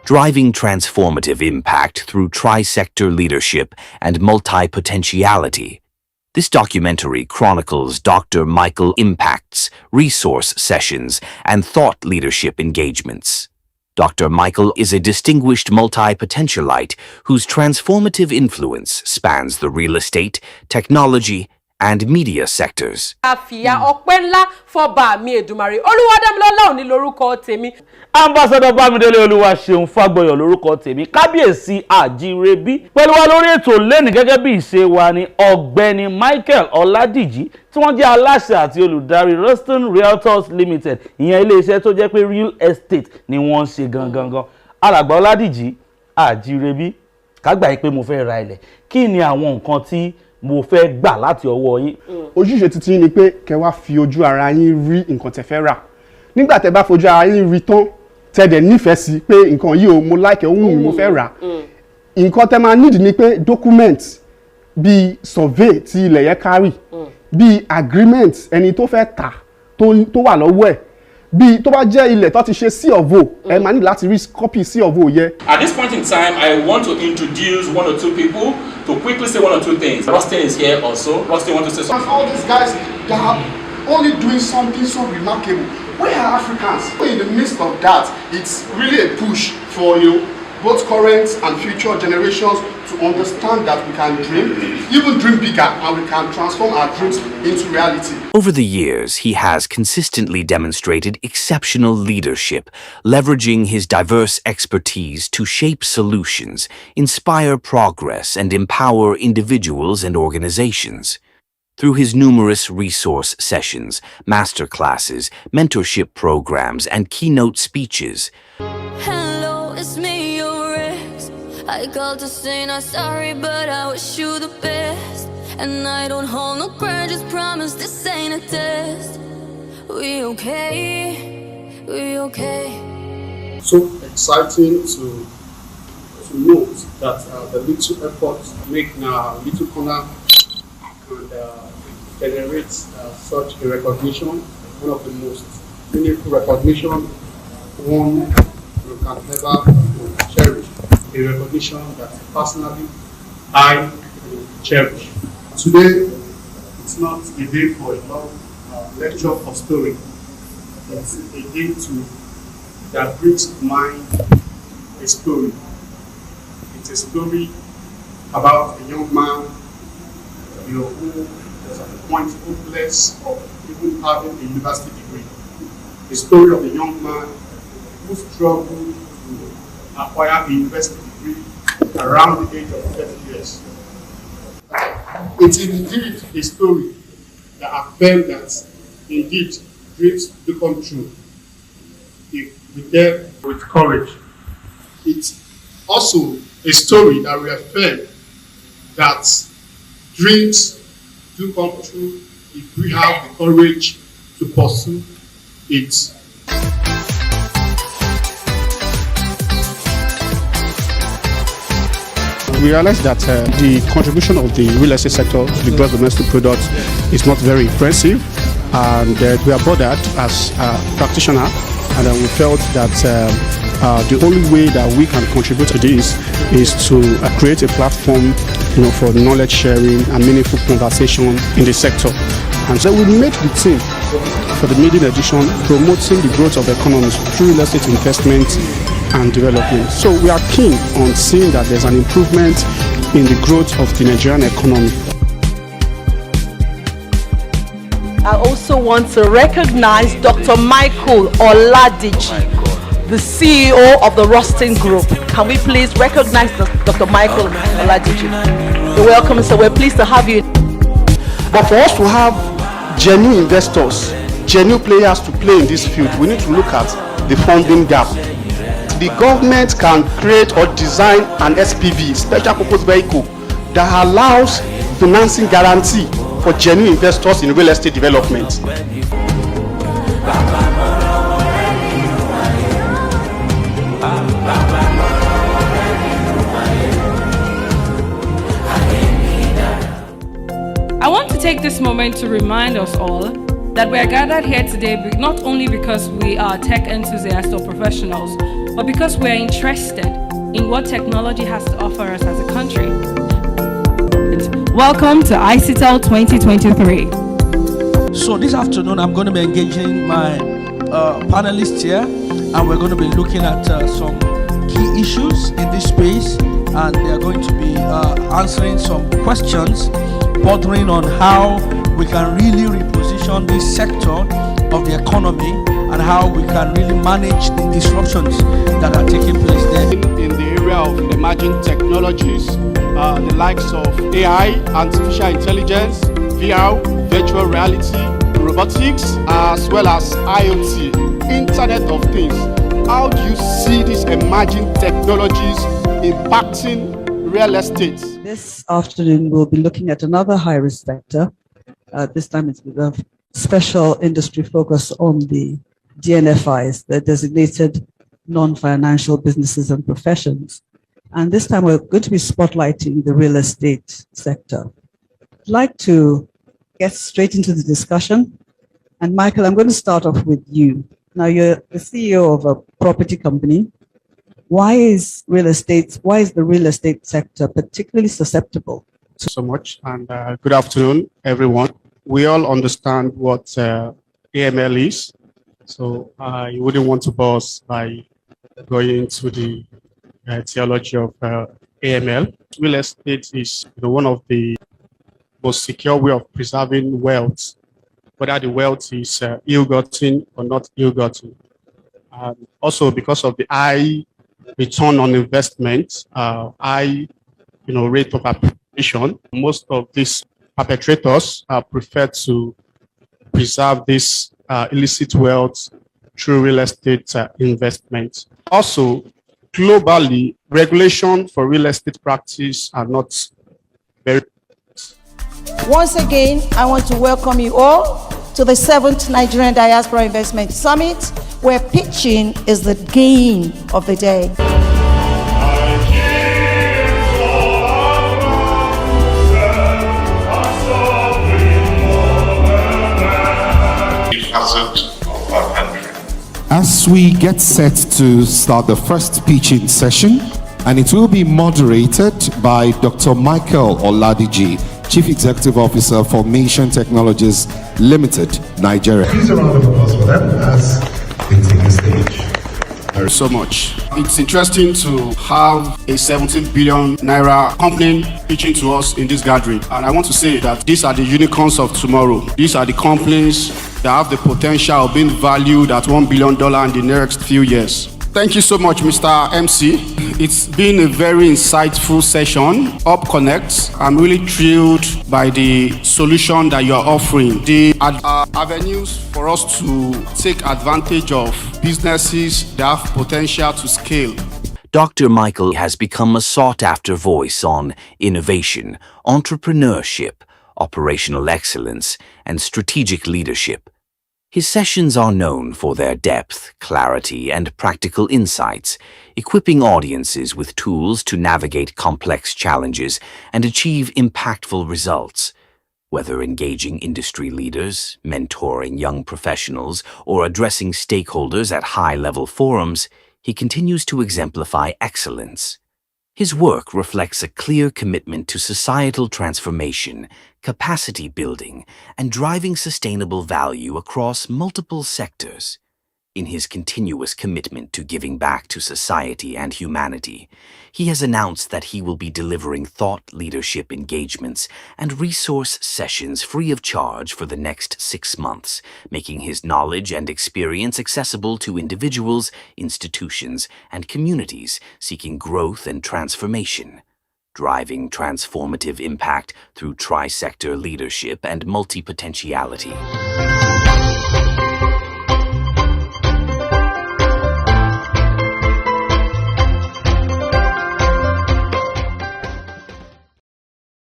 driving transformative impact through tri-sector leadership and multipotentiality. This documentary chronicles Dr. Michael Impact's resource sessions and thought leadership engagements. Dr. Michael is a distinguished multipotentialite whose transformative influence spans the real estate, technology, and media sectors. Ambassador Bámidélé Olúwaṣeun Fágbọyọ̀ lórúkọ tèmi, kábíyèsí àjírebí. Pẹ̀lú wa lórí ètò lẹ́nìí gẹ́gẹ́ bí ìṣe wa ni ọ̀gbẹ́ni Michael Oladiji tí wọ́n jẹ́ aláṣẹ àti olùdarí Ruston Realtors Limited, ìyẹn ilé-iṣẹ́ tó jẹ́ pé real estate ni wọ́n ń ṣe gangan. Alàgbà Oladiji àjírebí, kágbà pé mo fẹ́ ra ilẹ̀. Kí ni àwọn nǹkan tí mo fẹ́ gbà láti ọwọ́ yín? Ojúṣe títí ni pé kẹ́ wá fi ojú ara yín rí nǹkan tẹ́ fẹ́ rà. Nígbà tẹ́ bá fojú ara yín rí tán, tẹ́dẹ̀ nífẹ̀ẹ́ sí pé nǹkan yìí o mo like ohun mi mo fẹ́ rà. Nǹkan tẹ́ máa need ni pé document bí survey tí ilẹ̀ yẹn carry, bí agreement ẹni tó fẹ́ tà tó wà lọ́wọ́ ẹ̀, bí tó bá jẹ́ ilẹ̀ tó ti ṣe C of O, ẹ máa ní láti rí copy C of O yẹn. At this point in time, I want to introduce one or two people to quickly say one or two things. Ruston is here also. Ruston, want to say something? All these guys that are only doing something so remarkable. We are Africans. In the midst of that, it's really a push for both current and future generations to understand that we can dream, even dream bigger, and we can transform our dreams into reality. Over the years, he has consistently demonstrated exceptional leadership, leveraging his diverse expertise to shape solutions, inspire progress, and empower individuals and organizations. Through his numerous resource sessions, masterclasses, mentorship programs, and keynote speeches. Hello, it's me, your ex. I called to say not sorry, but I wish you the best. And I don't hold no grudges, promise this ain't a test. We okay, we okay. So exciting to note that the little efforts make now little corner and generates such a recognition, one of the most meaningful recognition one can ever cherish, a recognition that personally I cherish. Today, it's not a day for a long lecture or story. It's a day that brings to mind a story. It's a story about a young man who was at the point hopeless of even having a university degree. The story of a young man who struggled to acquire a university degree around the age of 30 years. It's indeed a story that affirms that indeed dreams do come true if we dare with courage. It's also a story that reaffirms that dreams do come true if we have the courage to pursue it. We realize that the contribution of the real estate sector to the gross domestic product is not very impressive, and we are bothered as a practitioner, and we felt that the only way that we can contribute to this is to create a platform, for knowledge sharing and meaningful conversation in the sector. And so we made the team for the maiden edition promoting the growth of economies through real estate investment and development. So we are keen on seeing that there's an improvement in the growth of the Nigerian economy. I also want to recognize Dr. Michael Oladiji, the CEO of the Ruston Group. Can we please recognize Dr. Michael Oladiji? You're welcome, sir. We're pleased to have you. But for us to have genuine investors, genuine players to play in this field, we need to look at the funding gap. The government can create or design an SPV, special purpose vehicle, that allows financing guarantee for genuine investors in real estate development. I want to take this moment to remind us all that we are gathered here today not only because we are tech enthusiasts or professionals, but because we're interested in what technology has to offer us as a country. Welcome to ICITEL 2023. So this afternoon, I'm going to be engaging my panelists here, and we're going to be looking at some key issues in this space, and they are going to be answering some questions bordering on how we can really reposition this sector of the economy and how we can really manage the disruptions that are taking place there. In the area of emerging technologies, the likes of AI, artificial intelligence, VR, virtual reality, robotics, as well as IoT, Internet of Things. How do you see these emerging technologies impacting real estate? This afternoon, we'll be looking at another high-risk sector. This time it's with a special industry focus on the DNFIs, the designated non-financial businesses and professions. And this time we're going to be spotlighting the real estate sector. I'd like to get straight into the discussion. And Michael, I'm going to start off with you. Now, you're the CEO of a property company. Why is the real estate sector particularly susceptible? So much, and good afternoon, everyone. We all understand what AML is, so you wouldn't want to bore us by going into the theology of AML. Real estate is one of the most secure way of preserving wealth, whether the wealth is ill-gotten or not ill-gotten. Also, because of the high return on investment, high rate of appreciation, most of these perpetrators prefer to preserve this illicit wealth through real estate investment. Also, globally, regulation for real estate practice are not very. Once again, I want to welcome you all to the 7th Nigerian Diaspora Investment Summit, where pitching is the game of the day. As we get set to start the first pitching session, and it will be moderated by Dr. Michael Oladiji, Chief Executive Officer for Formation Technologies Limited, Nigeria. Please a round of applause for them as they take the stage. So much. It's interesting to have a 17 billion naira company pitching to us in this gathering. And I want to say that these are the unicorns of tomorrow. These are the companies that have the potential of being valued at $1 billion in the next few years. Thank you so much, Mr. MC. It's been a very insightful session. Up Connect. I'm really thrilled by the solution that you're offering. The avenues for us to take advantage of businesses that have potential to scale. Dr. Michael has become a sought-after voice on innovation, entrepreneurship, operational excellence, and strategic leadership. His sessions are known for their depth, clarity, and practical insights, equipping audiences with tools to navigate complex challenges and achieve impactful results. Whether engaging industry leaders, mentoring young professionals, or addressing stakeholders at high-level forums, he continues to exemplify excellence. His work reflects a clear commitment to societal transformation, capacity building, and driving sustainable value across multiple sectors. In his continuous commitment to giving back to society and humanity, he has announced that he will be delivering thought leadership engagements and resource sessions free of charge for the next 6 months, making his knowledge and experience accessible to individuals, institutions, and communities seeking growth and transformation. Driving transformative impact through tri-sector leadership and multipotentiality.